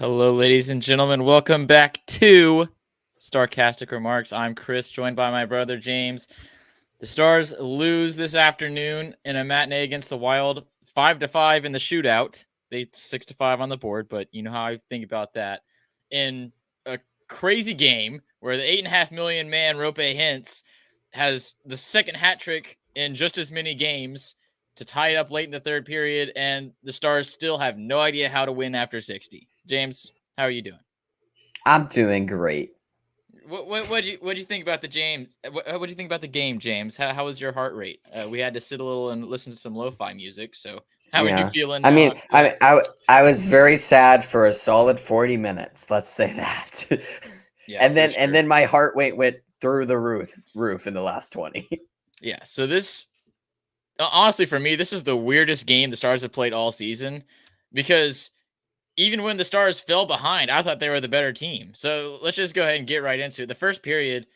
Hello, ladies and gentlemen. Welcome back to Starcastic Remarks. I'm Chris, joined by my brother James. The Stars lose this afternoon in a matinee against the Wild, 5-5 in the shootout. They 6-5 on the board, but you know how I think about that. In a crazy game where the 8.5 million man Rope Hintz has the second hat trick in just as many games to tie it up late in the third period, and the Stars still have no idea how to win after 60. James, how are you doing? I'm doing great. What do you think about the James? What do you think about the game, James? How was your heart rate? We had to sit a little and listen to some lo-fi music. So how are you Yeah. feeling I now mean, after I, that? I, I was very sad for a solid 40 minutes. Let's say that. Yeah, and for then and sure. then my heart rate went through the roof in the last 20. Yeah. So this, honestly, for me, this is the weirdest game the Stars have played all season, because even when the Stars fell behind, I thought they were the better team. So let's just go ahead and get right into it. The first period,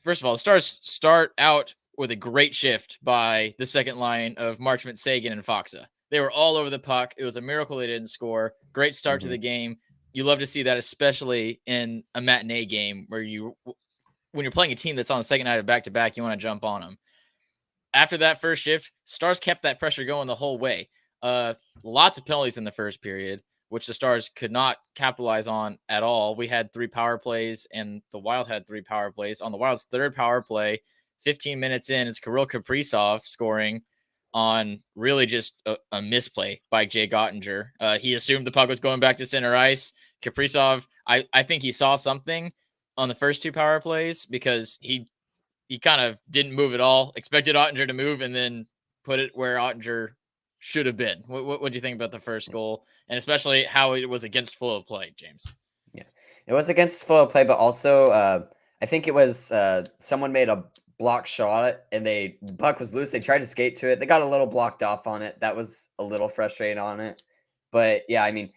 first of all, the Stars start out with a great shift by the second line of Marchment, Sagan, and Foxa. They were all over the puck. It was a miracle they didn't score. Great start to the game. You love to see that, especially in a matinee game where when you're playing a team that's on the second night of back-to-back, you want to jump on them. After that first shift, Stars kept that pressure going the whole way. Lots of penalties in the first period, which the Stars could not capitalize on at all. We had 3 power plays, and the Wild had 3 power plays. On the Wild's third power play, 15 minutes in, it's Kirill Kaprizov scoring on really just a misplay by Jay Gottinger. He assumed the puck was going back to center ice. Kaprizov, I think he saw something on the first 2 power plays, because he kind of didn't move at all, expected Ottinger to move, and then put it where Ottinger should have been. What do you think about the first goal, and especially how it was against flow of play, James? Yeah. It was against flow of play, but also I think it was someone made a block shot and the puck was loose. They tried to skate to it. They got a little blocked off on it. That was a little frustrating on it. But yeah, I mean,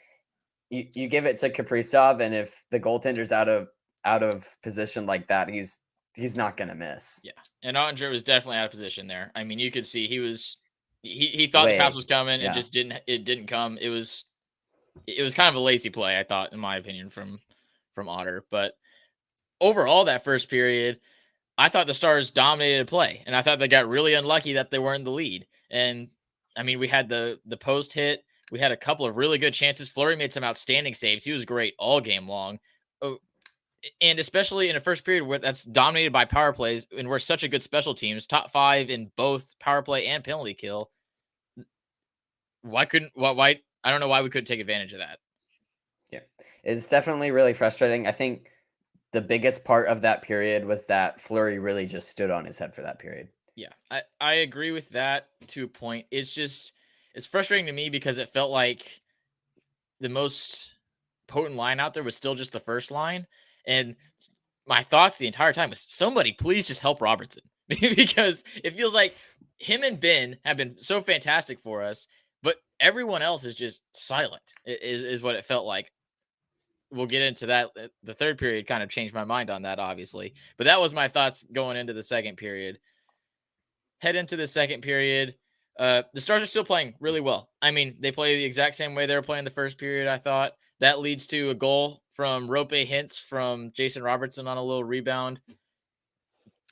you give it to Kaprizov, and if the goaltender's out of position like that, he's not gonna miss. Yeah, and Ottinger was definitely out of position there. I mean, you could see he thought the pass Way, was coming and yeah. just didn't come. It was kind of a lazy play, I thought, in my opinion, from Otter. But overall, that first period, I thought the Stars dominated play, and I thought they got really unlucky that they weren't in the lead. And I mean, we had the post hit. We had a couple of really good chances. Fleury made some outstanding saves. He was great all game long. Oh, and especially in a first period where that's dominated by power plays, and we're such a good special teams, top 5 in both power play and penalty kill. Why I don't know why we couldn't take advantage of that. Yeah. It's definitely really frustrating. I think the biggest part of that period was that Fleury really just stood on his head for that period. Yeah, I agree with that to a point. It's frustrating to me because it felt like the most potent line out there was still just the first line. And my thoughts the entire time was, somebody please just help Robertson, because it feels like him and Ben have been so fantastic for us, but everyone else is just silent, is what it felt like. We'll get into that. The third period kind of changed my mind on that, obviously, but that was my thoughts going into the second period. Head into the second period. The Stars are still playing really well. I mean, they play the exact same way they were playing the first period, I thought. That leads to a goal from Rope Hintz from Jason Robertson on a little rebound.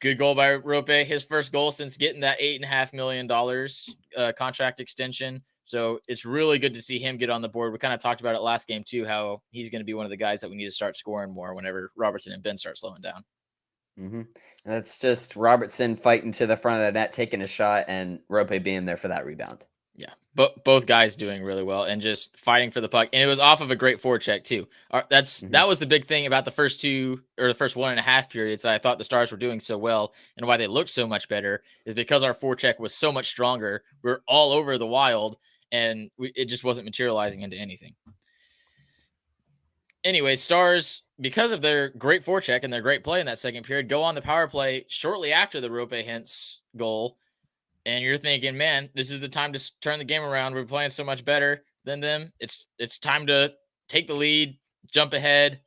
Good goal by Rope. His first goal since getting that $8.5 million contract extension. So it's really good to see him get on the board. We kind of talked about it last game too, how he's going to be one of the guys that we need to start scoring more whenever Robertson and Ben start slowing down. And it's just Robertson fighting to the front of the net, taking a shot, and Rope being there for that rebound. Yeah, but both guys doing really well and just fighting for the puck, and it was off of a great forecheck too. That was the big thing about the first 2 or the first 1.5 periods that I thought the Stars were doing so well, and why they looked so much better is because our forecheck was so much stronger. We are all over the Wild, and it just wasn't materializing into anything. Anyway, Stars, because of their great forecheck and their great play in that second period, go on the power play shortly after the Rope Hintz goal. And you're thinking, man, this is the time to turn the game around. We're playing so much better than them. It's time to take the lead, jump ahead.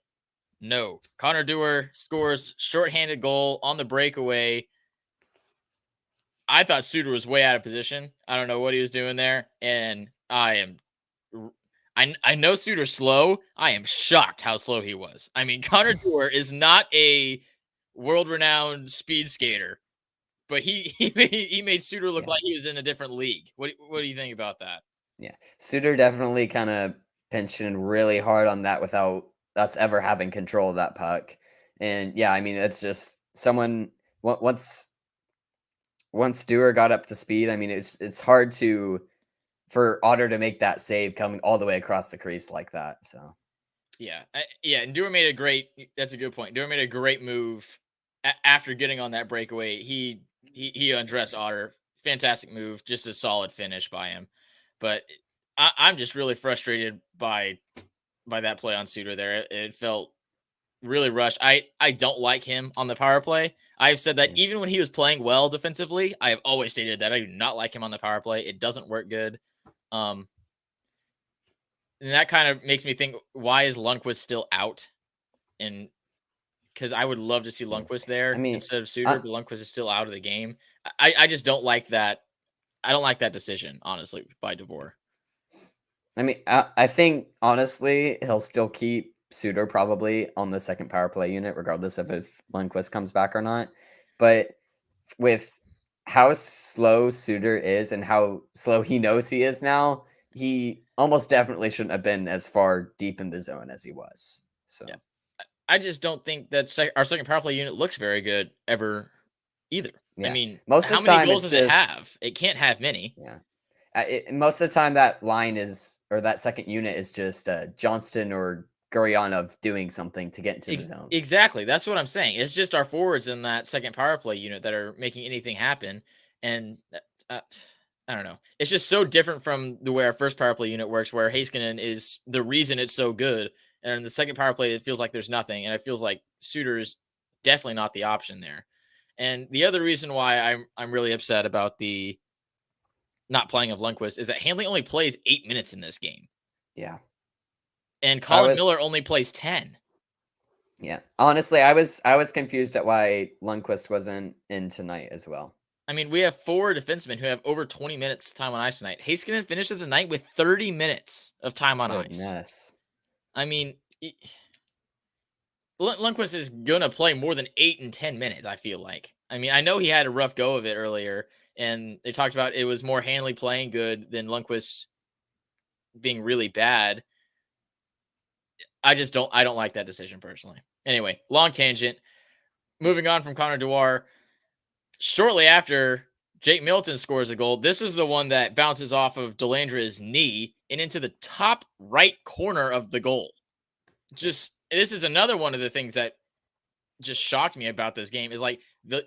No. Connor Dewar scores shorthanded goal on the breakaway. I thought Suter was way out of position. I don't know what he was doing there. And I know Suter's slow. I am shocked how slow he was. I mean, Connor Dewar is not a world-renowned speed skater, but he made Suter look Yeah. like he was in a different league. What do you think about that? Yeah. Suter definitely kinda pinched in really hard on that without us ever having control of that puck. And, yeah, I mean, it's just someone once Stewart got up to speed, I mean, it's hard for Otter to make that save coming all the way across the crease like that, so, Yeah, and Dewar made a great. That's a good point. Dewar made a great move after getting on that breakaway. He undressed Otter. Fantastic move. Just a solid finish by him. But I'm just really frustrated by that play on Suter there. It felt really rushed. I don't like him on the power play. I've said that yeah. even when he was playing well defensively, I have always stated that I do not like him on the power play. It doesn't work good. Um, and that kind of makes me think, why is Lundqvist still out? And because I would love to see Mm. Lundqvist I there mean, instead of Suter, I but Lundqvist is still out of the game. I just don't like that. I don't like that decision, honestly, by DeBoer. I think, honestly, he'll still keep Suter probably on the second power play unit regardless of if Lundqvist comes back or not, but with how slow Suter is and how slow he knows he is now, he almost definitely shouldn't have been as far deep in the zone as he was. Yeah, So, I just don't think that our second power play unit looks very good ever either. I yeah. mean, Most of how the many time goals it's does it just have? It can't have many. yeah. Most of the time that line is or that second unit is just Johnston or Guryanov doing something to get into the zone. Exactly. That's what I'm saying. It's just our forwards in that second power play unit that are making anything happen. And uh, I don't know. It's just so different from the way our first power play unit works, where Heiskanen is the reason it's so good. And in the second power play, it feels like there's nothing. And it feels like Suter's definitely not the option there. And the other reason why I'm really upset about the not playing of Lundqvist is that Hanley only plays 8 minutes in this game. Yeah. And I Colin was Miller only plays 10. Yeah. Honestly, I was confused at why Lundqvist wasn't in tonight as well. I mean, we have 4 defensemen who have over 20 minutes time on ice tonight. Heiskanen finishes the night with 30 minutes of time on ice. Goodness. I mean, Lundqvist is gonna play more than 8 and 10 minutes, I feel like. I mean, I know he had a rough go of it earlier, and they talked about it was more Hanley playing good than Lundqvist being really bad. I don't like that decision personally. Anyway, long tangent. Moving on from Connor Dewar, shortly after Jake Milton scores a goal, this is the one that bounces off of Delandra's knee and into the top right corner of the goal. Just this is another one of the things that just shocked me about this game is like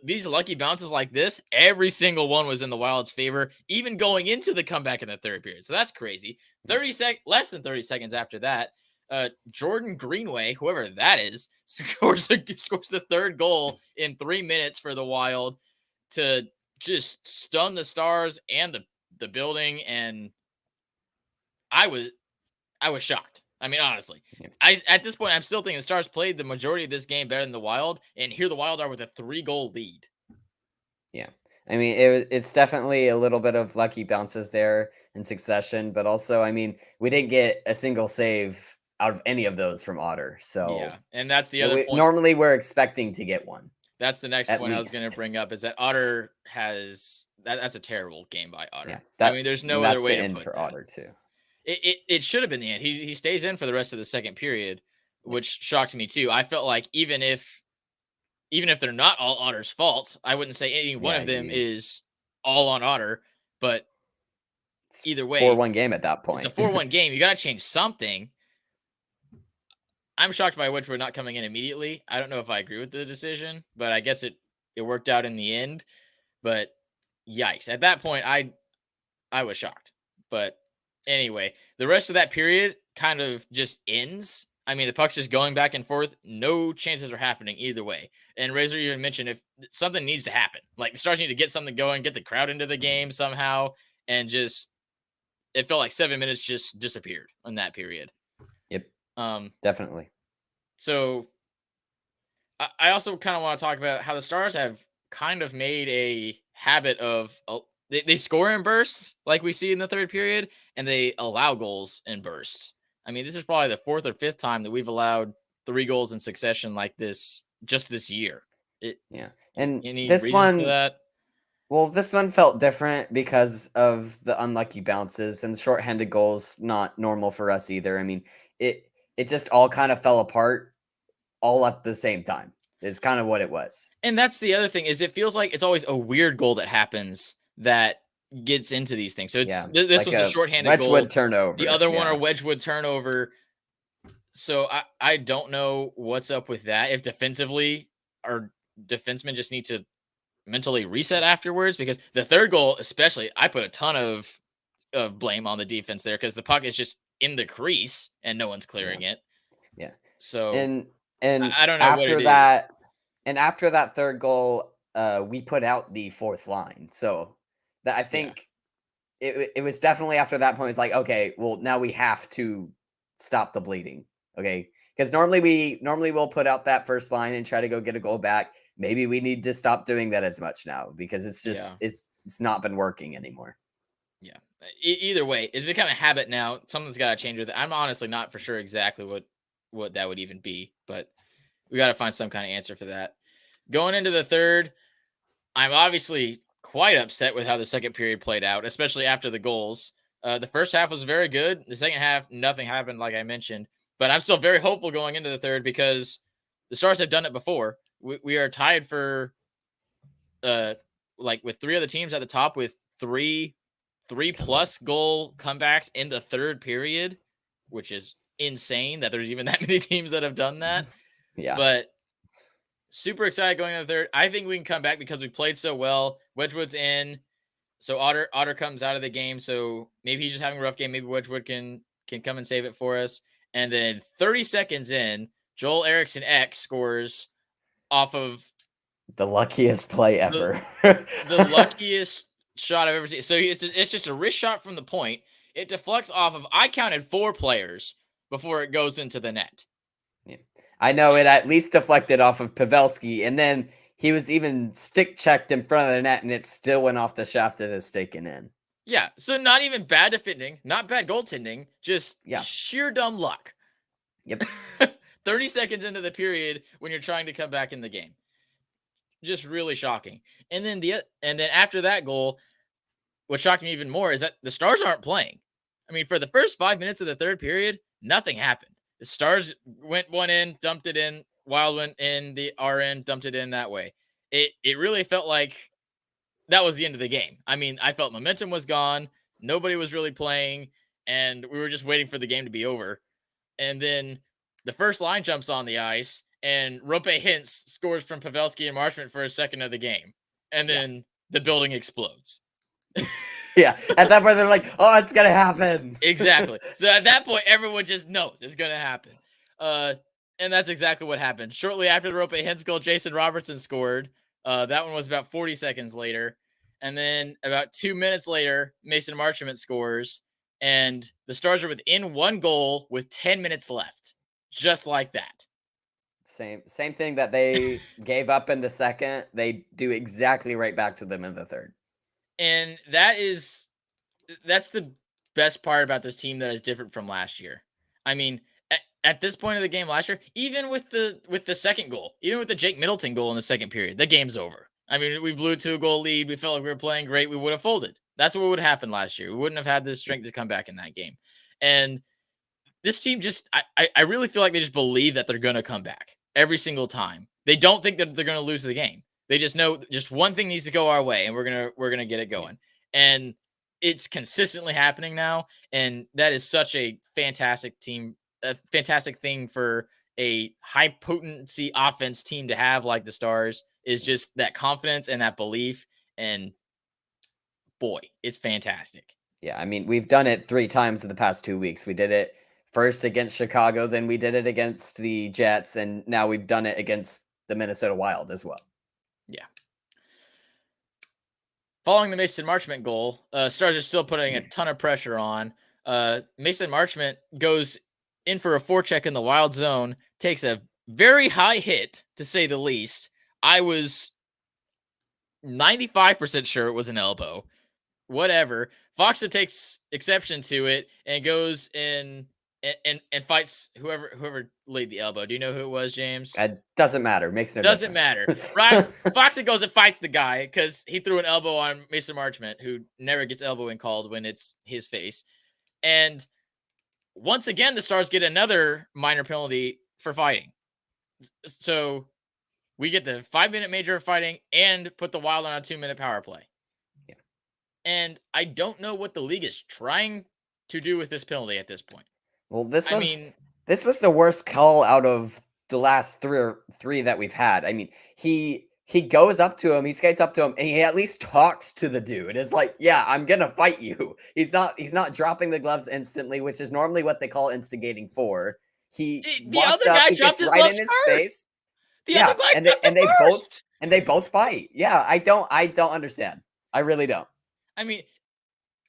these lucky bounces like this, every single one was in the Wild's favor, even going into the comeback in the third period. So that's crazy. Less than 30 seconds after that, Jordan Greenway, whoever that is, scores the third goal in 3 minutes for the Wild to just stun the Stars and the building. And I was shocked. I mean, honestly, Yeah. I at this point I'm still thinking the Stars played the majority of this game better than the Wild, and here the Wild are with a 3-goal lead. Yeah. I mean, it's definitely a little bit of lucky bounces there in succession, but also, I mean, we didn't get a single save out of any of those from Otter. Yeah, So, and that's the other point. normally we're expecting to get one That's the next at point I was going to least. bring up is that Otter has that's a terrible game by Yeah. Otter. I That mean, there's no other that's way the to end put for that. Otter too. It should have been the end. He stays in for the rest of the second period, Yeah. which shocked me too. I felt like even if they're not all Otter's fault, I wouldn't say any one Yeah, of them you is all on Otter, but it's either way, 4-1 game at that it's a point. 4-1 game. You got to change something. I'm shocked by Wedgwood not coming in immediately. I don't know if I agree with the decision, but I guess it worked out in the end. But yikes! At that point, I was shocked. But anyway, the rest of that period kind of just ends. I mean, the puck's just going back and forth. No chances are happening either way. And Razor even mentioned if something needs to happen, like the Stars need to get something going, get the crowd into the game somehow, and just it felt like 7 minutes just disappeared in that period. Yep, Um, definitely. so I also kind of want to talk about how the Stars have kind of made a habit of they score in bursts like we see in the third period, and they allow goals in bursts. I mean, this is probably the 4th or 5th time that we've allowed 3 goals in succession like this just this year. It Yeah. And any this reason for one, that? well, this one felt different because of the unlucky bounces and the shorthanded goals, not normal for us either. I mean, it just all kind of fell apart all at the same time. Is kind of what it was. And that's the other thing is it feels like it's always a weird goal that happens that gets into these things. So it's Yeah, this like one's a a shorthanded Wedgwood goal. The turnover. other one are Yeah. Wedgwood turnover. So I don't know what's up with that. If defensively our defensemen just need to mentally reset afterwards, because the third goal, especially, I put a ton of blame on the defense there because the puck is just in the crease and no one's Yeah. clearing it. Yeah. So And and I don't know what it after is. that after that third goal, we put out the fourth line. So that I Yeah. think it was definitely after that point. It's like, okay, well, now we have to stop the bleeding. Okay. Because normally we'll put out that first line and try to go get a goal back. Maybe we need to stop doing that as much now because it's just Yeah. it's not been working anymore. Yeah. Either way, it's become a habit now. Something's got to change with it. I'm honestly not for sure exactly what that would even be, but we got to find some kind of answer for that. Going into the third, I'm obviously quite upset with how the second period played out, especially after the goals. The first half was very good. The second half, nothing happened, like I mentioned. But I'm still very hopeful going into the third because the Stars have done it before. We are tied for like with 3 other teams at the top with three plus goal comebacks in the third period, which is insane that there's even that many teams that have done that. Yeah. But super excited going into the third. I think we can come back because we played so well. Wedgwood's in, so Otter comes out of the game. So maybe he's just having a rough game. Maybe Wedgwood can come and save it for us. And then 30 seconds in, Joel Eriksson X scores off of The luckiest play the ever. the luckiest shot I've ever seen. So it's just a wrist shot from the point. It deflects off of, I counted 4 players before it goes into the net. Yeah. I know it at least deflected off of Pavelski, and then he was even stick checked in front of the net, and it still went off the shaft of his stick and in. Yeah, so not even bad defending, not bad goaltending, just Yeah. sheer dumb luck. Yep. 30 seconds into the period when you're trying to come back in the game. Just really shocking. And then after that goal, what shocked me even more is that the Stars aren't playing. I mean, for the first 5 minutes of the third period, nothing happened. The Stars went one in, dumped it in. Wild went in the RN, dumped it in that way. It really felt like that was the end of the game. I mean, I felt momentum was gone. Nobody was really playing, and we were just waiting for the game to be over. And then the first line jumps on the ice, and Rope Hintz scores from Pavelski and Marchment for a second of the game. And then the building explodes. Yeah. At that point, they're like, "Oh, it's gonna happen." Exactly. So at that point, everyone just knows it's going to happen. And that's exactly what happened. Shortly after the Rope Hintz goal, Jason Robertson scored. That one was about 40 seconds later. And then about 2 minutes later, Mason Marchment scores. And the Stars are within 1 goal with 10 minutes left. Just like that. Same thing that they gave up in the second. They do exactly right back to them in the third. And that's the best part about this team that is different from last year. I mean, at this point of the game last year, even with the second goal, even with the Jake Middleton goal in the second period, the game's over. I mean, we blew a 2-goal lead. We felt like we were playing great. We would have folded. That's what would happen last year. We wouldn't have had the strength to come back in that game. And this team just, I really feel like they just believe that they're going to come back every single time. They don't think that they're going to lose the game. They just know just one thing needs to go our way, and we're gonna get it going. And it's consistently happening now, and that is such a fantastic team, a fantastic thing for a high potency offense team to have like the Stars, is just that confidence and that belief. And boy, it's fantastic. Yeah, I mean, we've done it 3 times in the past 2 weeks. We did it first against Chicago, then we did it against the Jets, and now we've done it against the Minnesota Wild as well. Yeah. Following the Mason Marchment goal, Stars are still putting a ton of pressure on. Mason Marchment goes in for a forecheck in the Wild zone, takes a very high hit, to say the least. I was 95% sure it was an elbow. Whatever. Foxa takes exception to it and goes in and fights whoever laid the elbow. Do you know who it was, James? It doesn't matter. Makes no Doesn't difference. matter. Foxy goes and fights the guy because he threw an elbow on Mason Marchment, who never gets elbowing called when it's his face. And once again, the Stars get another minor penalty for fighting. So we get the 5-minute major fighting and put the Wild on a 2-minute power play. Yeah. And I don't know what the league is trying to do with this penalty at this point. Well, this was the worst call out of the last three that we've had. I mean, he goes up to him, he skates up to him, and he at least talks to the dude. It's like, yeah, I'm gonna fight you. He's not dropping the gloves instantly, which is normally what they call instigating for. The Walks other up, guy he dropped gets his right gloves in his first. face. The Yeah, other guy and dropped it first. they both fight. Yeah, I don't understand. I really don't. I mean,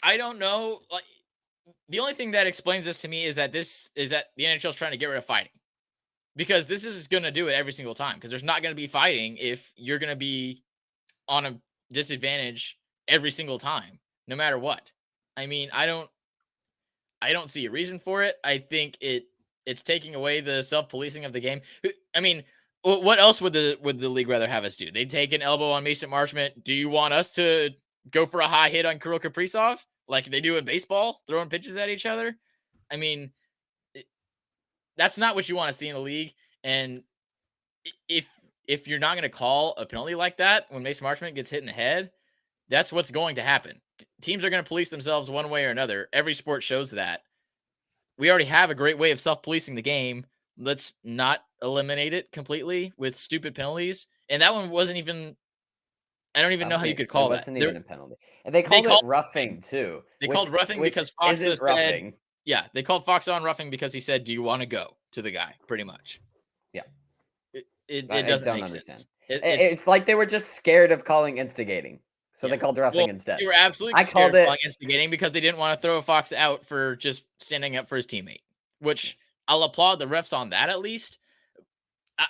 I don't know. Like, the only thing that explains this to me is that the NHL is trying to get rid of fighting, because this is going to do it every single time. Because there's not going to be fighting if you're going to be on a disadvantage every single time, no matter what. I mean, I don't see a reason for it. I think it's taking away the self-policing of the game. I mean, what else would the league rather have us do? They take an elbow on Mason Marchment. Do you want us to go for a high hit on Kirill Kaprizov like they do in baseball, throwing pitches at each other? I mean, that's not what you want to see in the league. And if you're not going to call a penalty like that when Mason Marchment gets hit in the head, that's what's going to happen. Teams are going to police themselves one way or another. Every sport shows that. We already have a great way of self-policing the game. Let's not eliminate it completely with stupid penalties. And that one wasn't even, I don't even know how you could call that. It wasn't even a penalty. And they called it roughing too. They called roughing because Fox isn't roughing. Yeah, they called Fox on roughing because he said, "Do you want to go?" to the guy, pretty much. Yeah. It doesn't make understand. sense. It's like they were just scared of calling instigating. So they called roughing instead. They were absolutely scared of calling instigating because they didn't want to throw Fox out for just standing up for his teammate, which I'll applaud the refs on that at least.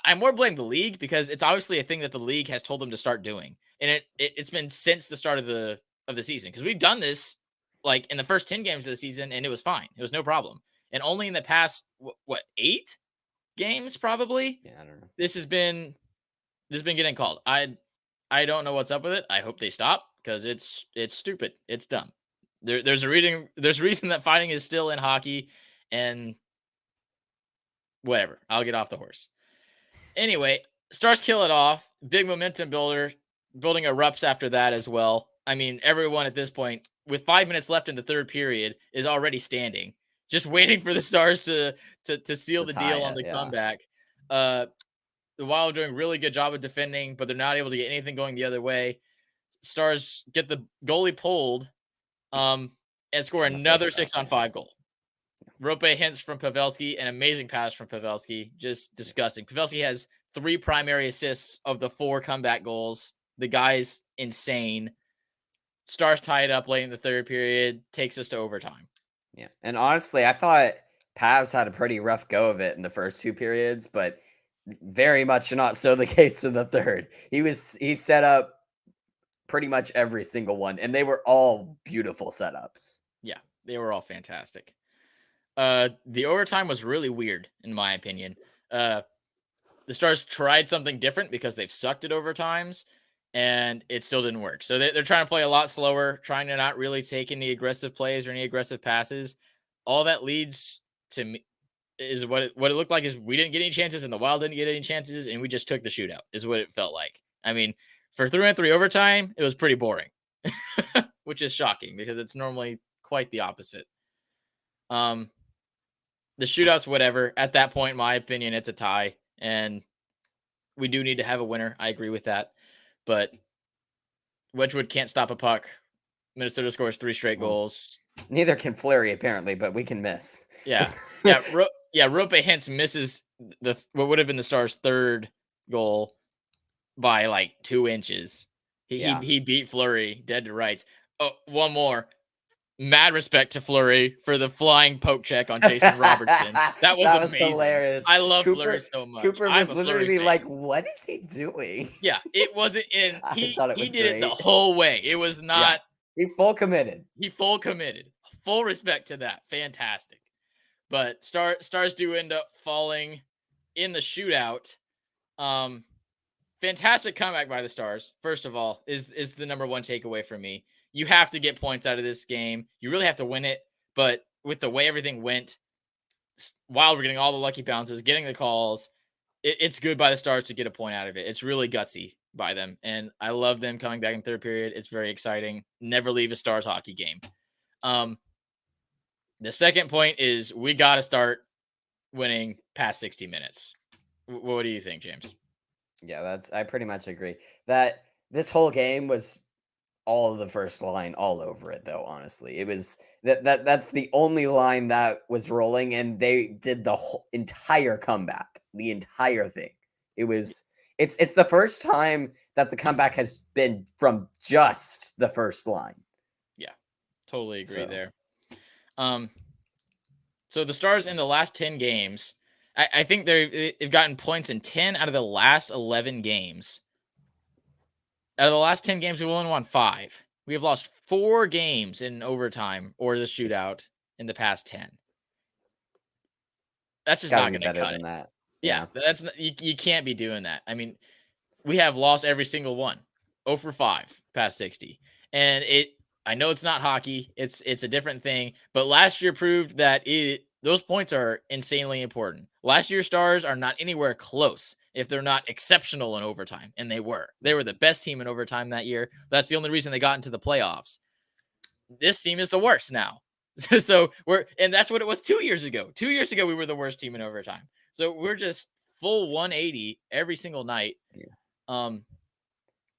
I more blame the league because it's obviously a thing that the league has told them to start doing. And it's been since the start of the season, because we've done this like in the first 10 games of the season and it was fine. It was no problem. And only in the past, 8 games probably? Yeah, I don't know. This has been getting called. I don't know what's up with it. I hope they stop because it's stupid. It's dumb. There's a reason that fighting is still in hockey, and whatever. I'll get off the horse. Anyway, Stars kill it off. Big momentum builder. Building erupts after that as well. I mean, everyone at this point, with 5 minutes left in the third period, is already standing, just waiting for the Stars to seal the deal on the comeback. The Wild are doing a really good job of defending, but they're not able to get anything going the other way. Stars get the goalie pulled, and score another 6-on-5 goal. Rope hints from Pavelski, an amazing pass from Pavelski, just disgusting. Pavelski has 3 primary assists of the 4 comeback goals. The guy's insane. Stars tie it up late in the third period, takes us to overtime. Yeah, and honestly, I thought Pavs had a pretty rough go of it in the first 2 periods, but very much not so the case in the third. He set up pretty much every single one, and they were all beautiful setups. Yeah, they were all fantastic. The overtime was really weird, in my opinion. The Stars tried something different because they've sucked at overtimes, and it still didn't work. So they're trying to play a lot slower, trying to not really take any aggressive plays or any aggressive passes. All that leads to me is what it looked like is we didn't get any chances and the Wild didn't get any chances, and we just took the shootout is what it felt like. I mean, for 3-on-3 overtime, it was pretty boring, which is shocking because it's normally quite the opposite. The shootouts, whatever. At that point, in my opinion, it's a tie, and we do need to have a winner. I agree with that. But Wedgwood can't stop a puck. Minnesota scores 3 straight goals. Neither can Fleury, apparently, but we can miss. Yeah. Rope Hintz misses what would have been the Stars' 3rd goal by like 2 inches. He beat Fleury dead to rights. Oh, one more. Mad respect to Fleury for the flying poke check on Jason Robertson. That was amazing. Hilarious. I love Fleury so much. Cooper was literally like, "What is he doing?" Yeah, it wasn't in. He did great. it the whole way. It was not. He full committed. He full committed. Full respect to that. Fantastic. but Stars do end up falling in the shootout. Um, Fantastic comeback by the Stars. First of all, is the number one takeaway for me. You have to get points out of this game. You really have to win it. But with the way everything went, while we're getting all the lucky bounces, getting the calls, it's good by the Stars to get a point out of it. It's really gutsy by them, and I love them coming back in third period. It's very exciting. Never leave a Stars hockey game. Um, the second point is we got to start winning past 60 minutes. What do you think, James? Yeah, I pretty much agree. That this whole game was all of the first line all over it, though. Honestly, it was that's the only line that was rolling, and they did the whole entire comeback, the entire thing. It's the first time that the comeback has been from just the first line. Yeah, totally agree So. there. So the Stars in the last 10 games, I think they've gotten points in 10 out of the last 11 games. Out of the last 10 games, we've only won 5. We have lost 4 games in overtime or the shootout in the past 10. That's just not going to cut it. That. Yeah, that's you can't be doing that. I mean, we have lost every single one. 0 for 5 past 60. And I know it's not hockey. It's a different thing, but last year proved that those points are insanely important. Last year's Stars are not anywhere close if they're not exceptional in overtime, and they were. They were the best team in overtime that year. That's the only reason they got into the playoffs. This team is the worst now. So and that's what it was 2 years ago. 2 years ago we were the worst team in overtime. So we're just full 180 every single night. Yeah.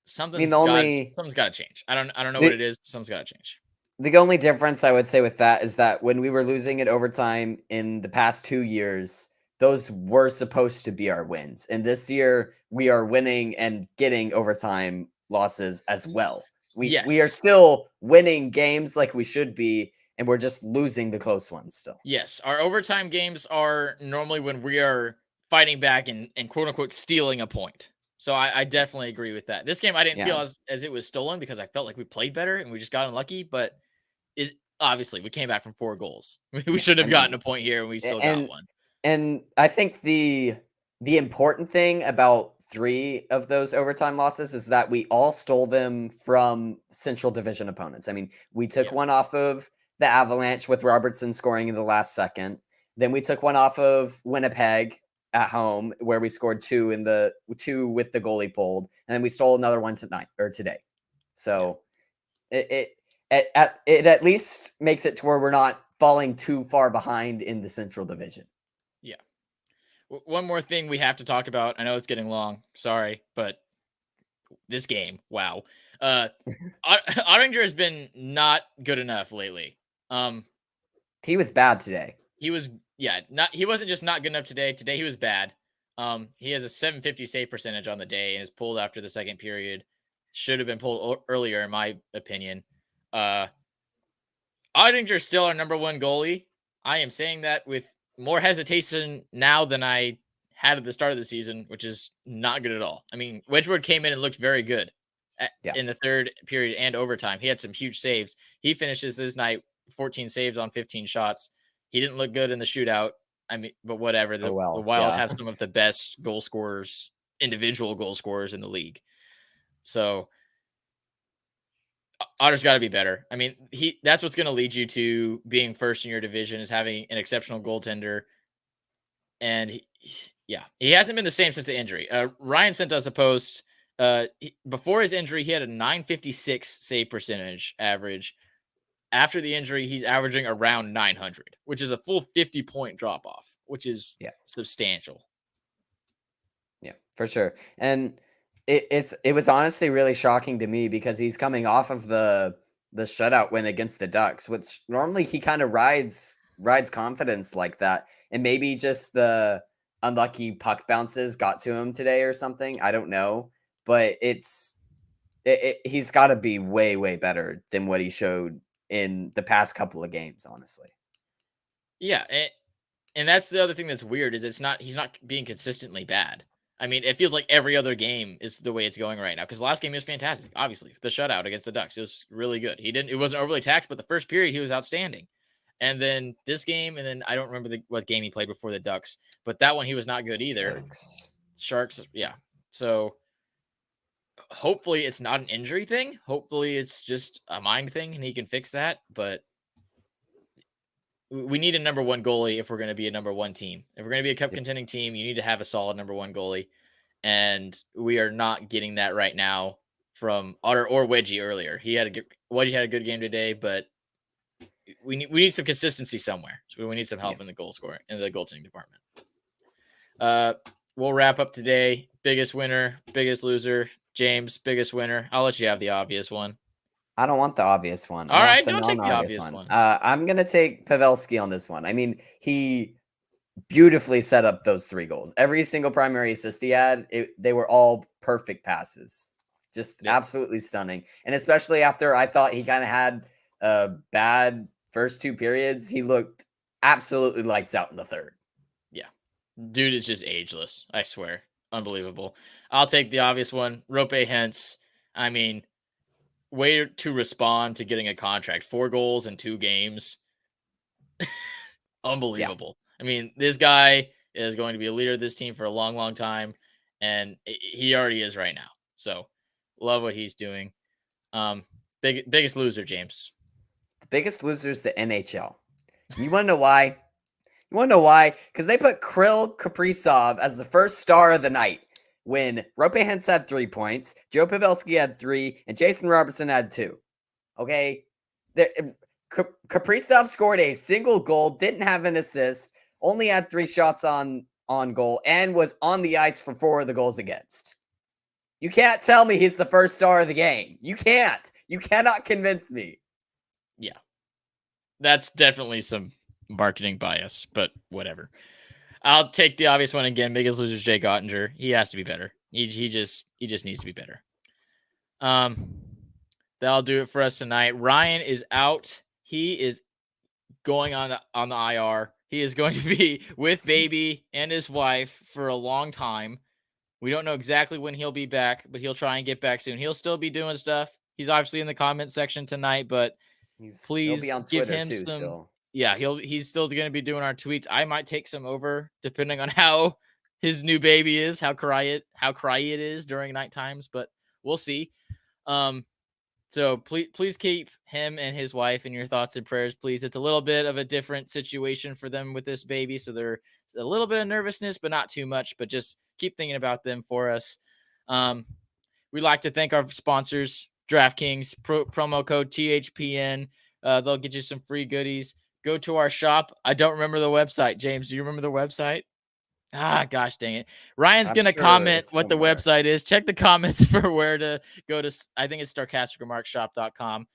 Something's got to change. I don't know what it is. Something's got to change. The only difference I would say with that is that when we were losing in overtime in the past 2 years, those were supposed to be our wins. And this year we are winning and getting overtime losses as well. We are still winning games like we should be, and we're just losing the close ones still. Yes, our overtime games are normally when we are fighting back and quote unquote stealing a point. So I definitely agree with that. This game I didn't feel as it was stolen because I felt like we played better and we just got unlucky. But obviously we came back from 4 goals. We should have gotten a point here, and we still got one. And I think the important thing about 3 of those overtime losses is that we all stole them from Central Division opponents. I mean, we took one off of the Avalanche with Robertson scoring in the last second. Then we took one off of Winnipeg at home where we scored 2 with the goalie pulled, and then we stole another one today. So it at least makes it to where we're not falling too far behind in the Central Division. Yeah. One more thing we have to talk about. I know it's getting long. Sorry, but this game, wow. Ottinger has been not good enough lately. He was bad today. He wasn't just not good enough today. Today he was bad. He has a 750 save percentage on the day and is pulled after the second period. Should have been pulled earlier, in my opinion. Ottinger's still our number 1 goalie. I am saying that with more hesitation now than I had at the start of the season, which is not good at all. I mean, Wedgwood came in and looked very good in the third period and overtime. He had some huge saves. He finishes this night 14 saves on 15 shots. He didn't look good in the shootout. I mean, but whatever. The Wild have some of the best goal scorers, individual goal scorers in the league. So Otter's got to be better. I mean, that's what's going to lead you to being first in your division, is having an exceptional goaltender. And he hasn't been the same since the injury. Ryan sent us a post. Before his injury, he had a 956 save percentage average. After the injury, he's averaging around 900, which is a full 50-point drop off, which is substantial. Yeah, for sure. And it was honestly really shocking to me because he's coming off of the shutout win against the Ducks, which normally he kind of rides confidence like that. And maybe just the unlucky puck bounces got to him today or something. I don't know. But he's got to be way, way better than what he showed in the past couple of games, honestly. Yeah, and that's the other thing that's weird is he's not being consistently bad. I mean, it feels like every other game is the way it's going right now, because the last game was fantastic. Obviously, the shutout against the Ducks, it was really good. It wasn't overly taxed, but the first period he was outstanding. And then this game, and then I don't remember what game he played before the Ducks, but that one he was not good either. Sharks, yeah. So hopefully it's not an injury thing. Hopefully it's just a mind thing and he can fix that. But we need a number one goalie if we're going to be a number one team. If we're going to be a cup contending team, you need to have a solid number one goalie. And we are not getting that right now from Otter or Wedgie earlier. Wedgie had a good game today, but we need some consistency somewhere. So we need some help in the goal scoring in the goaltending department. We'll wrap up today. Biggest winner, biggest loser. James, biggest winner. I'll let you have the obvious one. I don't want the obvious one. All right, don't take the obvious one. I'm going to take Pavelski on this one. I mean, he beautifully set up those 3 goals. Every single primary assist he had, they were all perfect passes. Just absolutely stunning. And especially after I thought he kind of had a bad first 2 periods, he looked absolutely lights out in the third. Yeah. Dude is just ageless. I swear. Unbelievable. I'll take the obvious one. Rope Hintz. I mean, way to respond to getting a contract. 4 goals in 2 games. Unbelievable. Yeah. I mean, this guy is going to be a leader of this team for a long, long time. And he already is right now. So love what he's doing. Biggest loser, James. The biggest loser is the NHL. You want to know why? You want to know why? Because they put Kirill Kaprizov as the first star of the night when Rope Hintz had 3 points, Joe Pavelski had 3, and Jason Robertson had 2. Okay? Kaprizov scored a single goal, didn't have an assist, only had 3 shots on goal, and was on the ice for 4 of the goals against. You can't tell me he's the first star of the game. You can't. You cannot convince me. Yeah. That's definitely some marketing bias, but whatever. I'll take the obvious one again. Biggest loser is Jake Ottinger. He has to be better. He just needs to be better. That'll do it for us tonight. Ryan is out. He is going on the IR. He is going to be with baby and his wife for a long time. We don't know exactly when he'll be back, but he'll try and get back soon. He'll still be doing stuff. He's obviously in the comment section tonight, but please be on give Twitter him too, some. still. Yeah, he's still going to be doing our tweets. I might take some over depending on how his new baby is, how cry it is during night times, but we'll see. So please keep him and his wife in your thoughts and prayers, please. It's a little bit of a different situation for them with this baby, so there's a little bit of nervousness, but not too much. But just keep thinking about them for us. We'd like to thank our sponsors, DraftKings, promo code THPN. They'll get you some free goodies. Go to our shop. I don't remember the website. James, do you remember the website? Gosh dang it. Ryan's going to comment what the website is. Check the comments for where to go to. I think it's sarcasticremarkshop.com.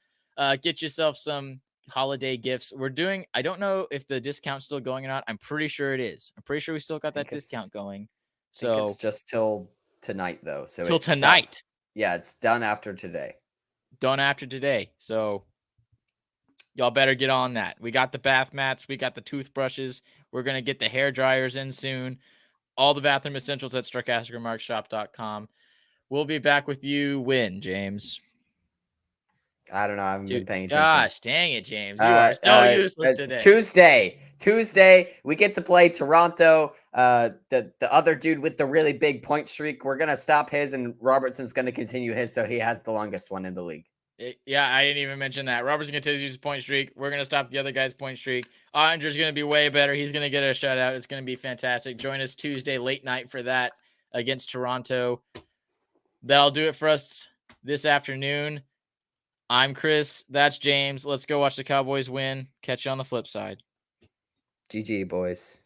Get yourself some holiday gifts. I don't know if the discount's still going or not. I'm pretty sure it is. I'm pretty sure we still got that discount going. So I think it's just till tonight though. So till tonight. Stops. Yeah, it's done after today. So y'all better get on that. We got the bath mats. We got the toothbrushes. We're going to get the hair dryers in soon. All the bathroom essentials at sarcasticremarkshop.com. We'll be back with you when, James? I don't know. I haven't been paying attention. Gosh, dang it, James. You are so useless today. Tuesday, we get to play Toronto. The other dude with the really big point streak, we're going to stop his, and Robertson's going to continue his, so he has the longest one in the league. Yeah, I didn't even mention that. Robert's going to continue his point streak. We're going to stop the other guy's point streak. Ottinger's going to be way better. He's going to get a shutout. It's going to be fantastic. Join us Tuesday late night for that against Toronto. That'll do it for us this afternoon. I'm Chris. That's James. Let's go watch the Cowboys win. Catch you on the flip side. GG, boys.